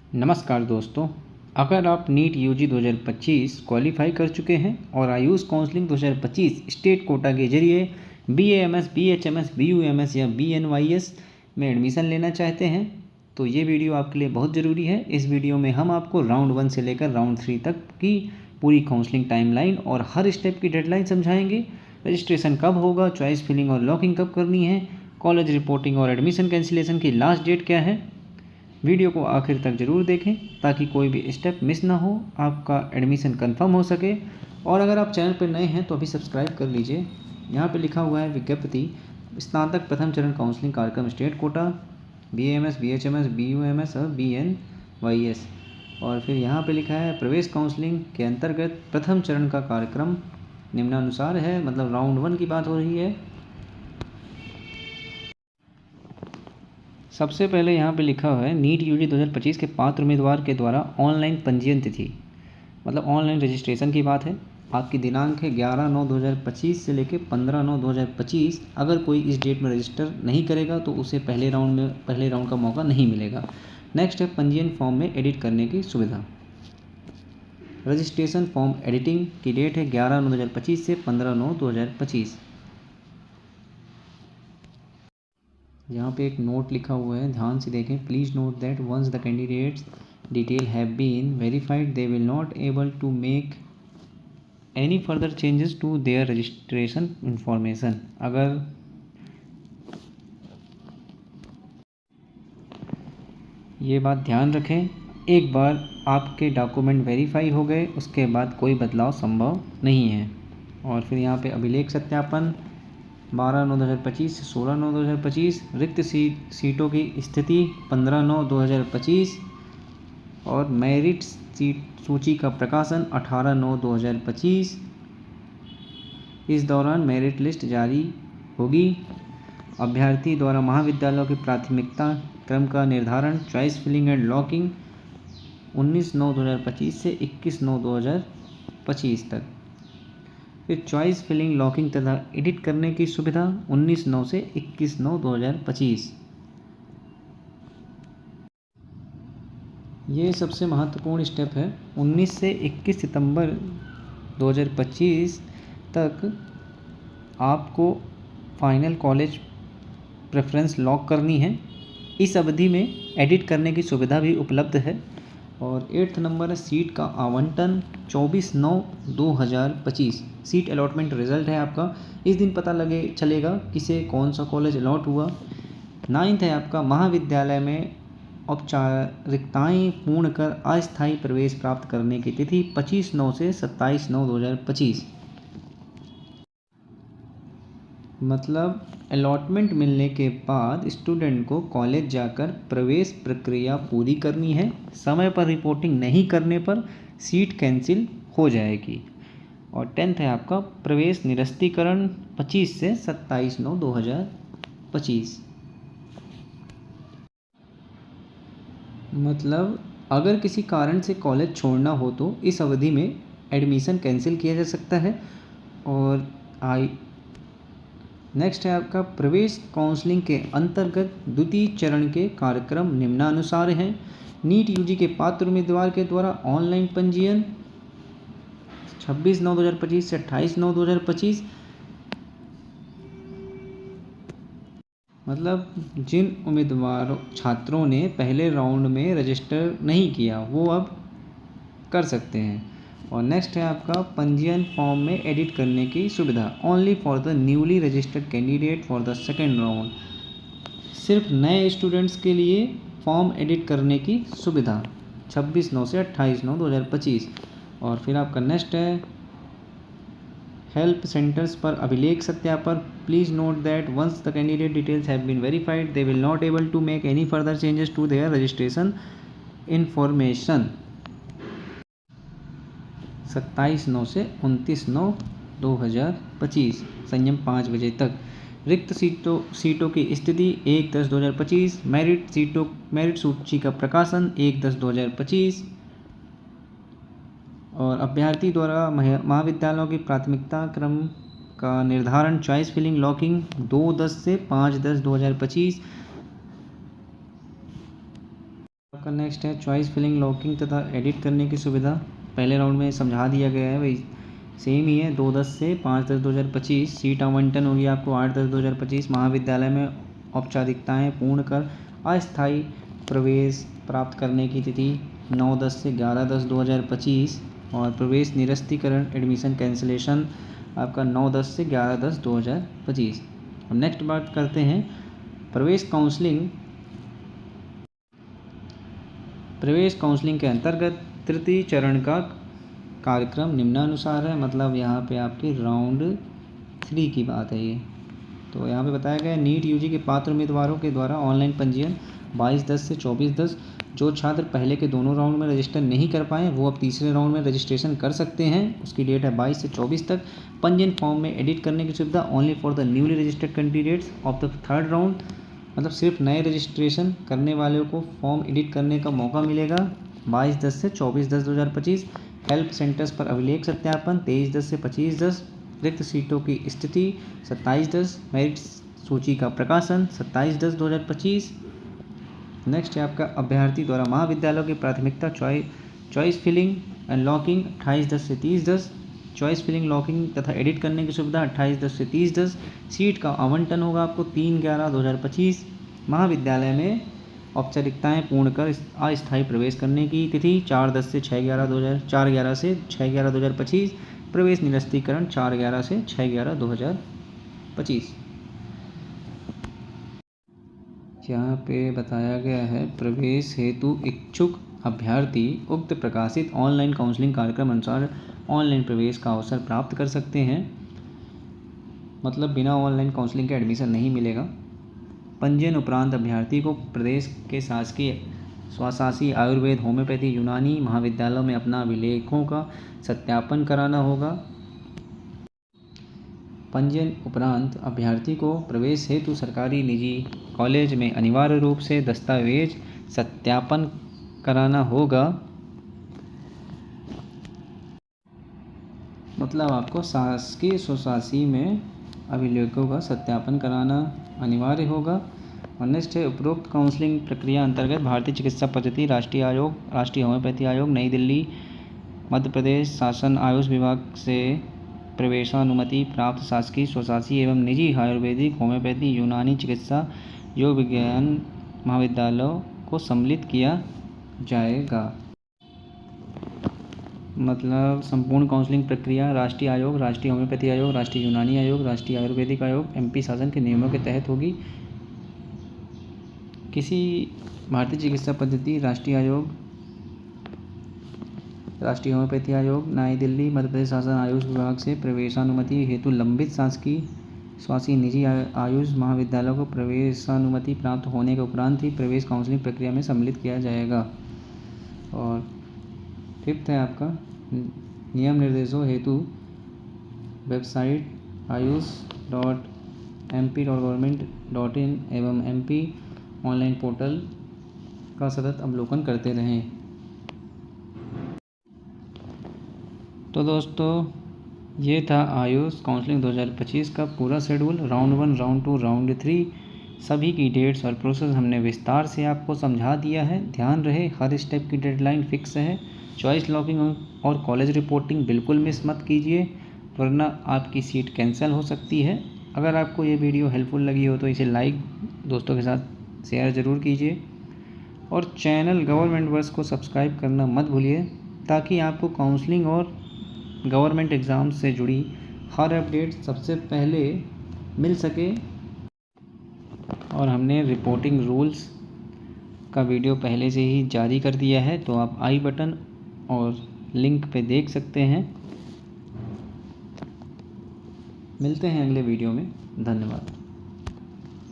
नमस्कार दोस्तों, अगर आप नीट यूजी 2025 क्वालिफाई कर चुके हैं और आयुष काउंसलिंग 2025 स्टेट कोटा के जरिए BAMS, BHMS, BUMS या BNYS में एडमिशन लेना चाहते हैं तो ये वीडियो आपके लिए बहुत ज़रूरी है। इस वीडियो में हम आपको राउंड 1 से लेकर राउंड 3 तक की पूरी काउंसलिंग टाइमलाइन और हर स्टेप की डेडलाइन समझाएंगे। रजिस्ट्रेशन कब होगा, चॉइस फिलिंग और लॉकिंग कब करनी है, कॉलेज रिपोर्टिंग और एडमिशन कैंसिलेशन की लास्ट डेट क्या है। वीडियो को आखिर तक ज़रूर देखें ताकि कोई भी स्टेप मिस ना हो, आपका एडमिशन कंफर्म हो सके। और अगर आप चैनल पर नए हैं तो अभी सब्सक्राइब कर लीजिए। यहाँ पे लिखा हुआ है विज्ञप्ति स्नातक प्रथम चरण काउंसलिंग कार्यक्रम state quota BAMS, BHMS, BUMS और BNYS। और फिर यहाँ पे लिखा है प्रवेश काउंसलिंग के अंतर्गत प्रथम चरण का कार्यक्रम निम्नानुसार है, मतलब राउंड 1 की बात हो रही है। सबसे पहले यहाँ पे लिखा हुआ है नीट यूजी 2025 के पात्र उम्मीदवार के द्वारा ऑनलाइन पंजीयन तिथि, मतलब ऑनलाइन रजिस्ट्रेशन की बात है। आपकी दिनांक है 11/9/2025 से लेकर 15/9/2025। अगर कोई इस डेट में रजिस्टर नहीं करेगा तो उसे पहले राउंड का मौका नहीं मिलेगा। नेक्स्ट है पंजीयन फॉर्म में एडिट करने की सुविधा। रजिस्ट्रेशन फॉर्म एडिटिंग की डेट है 11/9/2025 से 15/9/2025। यहाँ पे एक नोट लिखा हुआ है, ध्यान से देखें। Please note that once the candidates detail have been verified they will not able to make any further changes to their registration information. अगर ये बात ध्यान रखें, एक बार आपके डॉक्यूमेंट वेरीफाई हो गए उसके बाद कोई बदलाव संभव नहीं है। और फिर यहाँ पे अभिलेख सत्यापन 12/9/2025 से 16/9/2025। रिक्त सीटों की स्थिति 15/9/2025 और मेरिट सीट सूची का प्रकाशन 18/9/2025। इस दौरान मेरिट लिस्ट जारी होगी। अभ्यर्थी द्वारा महाविद्यालयों की प्राथमिकता क्रम का निर्धारण, चॉइस फिलिंग एंड लॉकिंग 19/9/2025 से 21/9/2025 तक। फिर चॉइस फिलिंग, लॉकिंग तथा एडिट करने की सुविधा 19/9 से 21/9/2025। ये सबसे महत्वपूर्ण स्टेप है। 19 से 21 सितंबर 2025 तक आपको फाइनल कॉलेज प्रेफरेंस लॉक करनी है। इस अवधि में एडिट करने की सुविधा भी उपलब्ध है। और 8th नंबर है सीट का आवंटन 24/9/2025। सीट अलॉटमेंट रिजल्ट है आपका, इस दिन पता चलेगा किसे कौन सा कॉलेज अलॉट हुआ। 9th है आपका महाविद्यालय में औपचारिकताएं पूर्ण कर अस्थायी प्रवेश प्राप्त करने की तिथि 25/9 से 27/9/2025। मतलब अलॉटमेंट मिलने के बाद स्टूडेंट को कॉलेज जाकर प्रवेश प्रक्रिया पूरी करनी है। समय पर रिपोर्टिंग नहीं करने पर सीट कैंसिल हो जाएगी। और 10th है आपका प्रवेश निरस्तीकरण 25 से 27/9/2025। मतलब अगर किसी कारण से कॉलेज छोड़ना हो तो इस अवधि में एडमिशन कैंसिल किया जा सकता है। और नेक्स्ट है आपका प्रवेश काउंसलिंग के अंतर्गत द्वितीय चरण के कार्यक्रम निम्नानुसार हैं। नीट यूजी के पात्र उम्मीदवार के द्वारा ऑनलाइन पंजीयन 26/9/2025 से 28/9/2025। मतलब जिन छात्रों ने पहले राउंड में रजिस्टर नहीं किया वो अब कर सकते हैं। और नेक्स्ट है आपका पंजीयन फॉर्म में एडिट करने की सुविधा only for the newly registered candidate for the second round. सिर्फ नए स्टूडेंट्स के लिए फॉर्म एडिट करने की सुविधा 26/9 से 28/9/2025। और फिर आपका नेक्स्ट है हेल्प सेंटर्स पर अभिलेख सत्यापन। Please note that once the candidate details have been verified they will not able to make any further changes to their registration information. 27/9 से 29/9/2025 संयम 5 बजे तक। रिक्त सीटों की स्थिति 1/10/2025। मेरिट सूची का प्रकाशन 1/10/2025। और अभ्यर्थी द्वारा महाविद्यालयों की प्राथमिकता क्रम का निर्धारण, चॉइस फिलिंग, लॉकिंग 2/10 से 5/10/2025। आपका नेक्स्ट है चॉइस फिलिंग लॉकिंग तथा एडिट करने की सुविधा। पहले राउंड में समझा दिया गया है, वही सेम ही है। 2/10 से 5/10/2025 सीट आवंटन होगी आपको 8/10/2025। महाविद्यालय में औपचारिकताएं पूर्ण कर अस्थायी प्रवेश प्राप्त करने की तिथि 9/10 से 11/10/2025 और प्रवेश निरस्तीकरण एडमिशन कैंसिलेशन आपका 9/10 से 11/10/2025। और नेक्स्ट बात करते हैं प्रवेश काउंसलिंग के अंतर्गत तृतीय चरण का कार्यक्रम निम्नानुसार है। मतलब यहाँ पे आपकी राउंड 3 की बात है ये। तो यहाँ पे बताया गया है नीट यूजी के पात्र उम्मीदवारों के द्वारा ऑनलाइन पंजीयन 22/10 से 24/10। जो छात्र पहले के दोनों राउंड में रजिस्टर नहीं कर पाए वो अब तीसरे राउंड में रजिस्ट्रेशन कर सकते हैं। उसकी डेट है 22 से 24 तक। पंजीयन फॉर्म में एडिट करने की सुविधा only for the newly registered candidates of the third round. मतलब सिर्फ नए रजिस्ट्रेशन करने वालों को फॉर्म एडिट करने का मौका मिलेगा 22/10 से 24/10/2025। हेल्प सेंटर्स पर अभिलेख सत्यापन 23/10 से 25/10। रिक्त सीटों की स्थिति 27/10। मेरिट सूची का प्रकाशन 27/10/2025। नेक्स्ट है आपका अभ्यर्थी द्वारा महाविद्यालयों की प्राथमिकता चॉइस फिलिंग एंड लॉकिंग 28/10 से 30/10। चॉइस फिलिंग लॉकिंग तथा एडिट करने की सुविधा 28/10 से 30/10। सीट का आवंटन होगा आपको 3/11/2025। महाविद्यालय में औपचारिकताएं पूर्ण कर अस्थायी प्रवेश करने की तिथि 4/10 से 4/11 से 6/11/2025। प्रवेश निरस्तीकरण 4/11 से 6/11/2025। यहाँ पे बताया गया है प्रवेश हेतु इच्छुक अभ्यर्थी उक्त प्रकाशित ऑनलाइन काउंसलिंग कार्यक्रम अनुसार ऑनलाइन प्रवेश का अवसर प्राप्त कर सकते हैं। मतलब बिना ऑनलाइन काउंसलिंग के एडमिशन नहीं मिलेगा। पंजीयन उपरांत अभ्यर्थी को प्रदेश के शासकीय स्वशासी आयुर्वेद होम्योपैथी यूनानी महाविद्यालयों में अपना अभिलेखों का सत्यापन कराना होगा। पंजीयन उपरांत अभ्यर्थी को प्रवेश हेतु सरकारी निजी कॉलेज में अनिवार्य रूप से दस्तावेज सत्यापन कराना होगा। मतलब आपको शासकीय स्वशासी में अभिलेखों का सत्यापन कराना अनिवार्य होगा। और नेक्स्ट है उपरोक्त काउंसलिंग प्रक्रिया अंतर्गत भारतीय चिकित्सा पद्धति राष्ट्रीय आयोग, राष्ट्रीय होम्योपैथी आयोग, नई दिल्ली, मध्य प्रदेश शासन आयुष विभाग से प्रवेशानुमति प्राप्त शासकीय स्वशासी एवं निजी आयुर्वेदिक होम्योपैथी यूनानी चिकित्सा योग विज्ञान महाविद्यालयों को सम्मिलित किया जाएगा। मतलब संपूर्ण काउंसलिंग प्रक्रिया राष्ट्रीय आयोग, राष्ट्रीय होम्योपैथी आयोग, राष्ट्रीय यूनानी आयोग, राष्ट्रीय आयुर्वेदिक आयोग, एमपी शासन के नियमों के तहत होगी। किसी भारतीय चिकित्सा पद्धति राष्ट्रीय आयोग, राष्ट्रीय होम्योपैथी आयोग, नई दिल्ली, मध्य प्रदेश शासन आयुष विभाग से प्रवेशानुमति हेतु लंबित शासकीय स्वासी निजी आयुष महाविद्यालयों को प्रवेशानुमति प्राप्त होने के उपरांत ही प्रवेश काउंसलिंग प्रक्रिया में सम्मिलित किया जाएगा। और फिफ्थ है आपका नियम निर्देशों हेतु वेबसाइट ayush.mp.government.in एवं MP ऑनलाइन पोर्टल का सतत अवलोकन करते रहें। तो दोस्तों ये था आयुष काउंसलिंग 2025 का पूरा शेड्यूल। राउंड 1, राउंड 2, राउंड 3 सभी की डेट्स और प्रोसेस हमने विस्तार से आपको समझा दिया है। ध्यान रहे हर स्टेप की डेडलाइन फिक्स है। चॉइस लॉकिंग और कॉलेज रिपोर्टिंग बिल्कुल मिस मत कीजिए वरना आपकी सीट कैंसिल हो सकती है। अगर आपको ये वीडियो हेल्पफुल लगी हो तो इसे लाइक दोस्तों के साथ शेयर ज़रूर कीजिए और चैनल गवर्नमेंट वर्स को सब्सक्राइब करना मत भूलिए ताकि आपको काउंसलिंग और गवर्नमेंट एग्ज़ाम से जुड़ी हर अपडेट सबसे पहले मिल सके। और हमने रिपोर्टिंग रूल्स का वीडियो पहले से ही जारी कर दिया है तो आप आई बटन और लिंक पे देख सकते हैं। मिलते हैं अगले वीडियो में। धन्यवाद।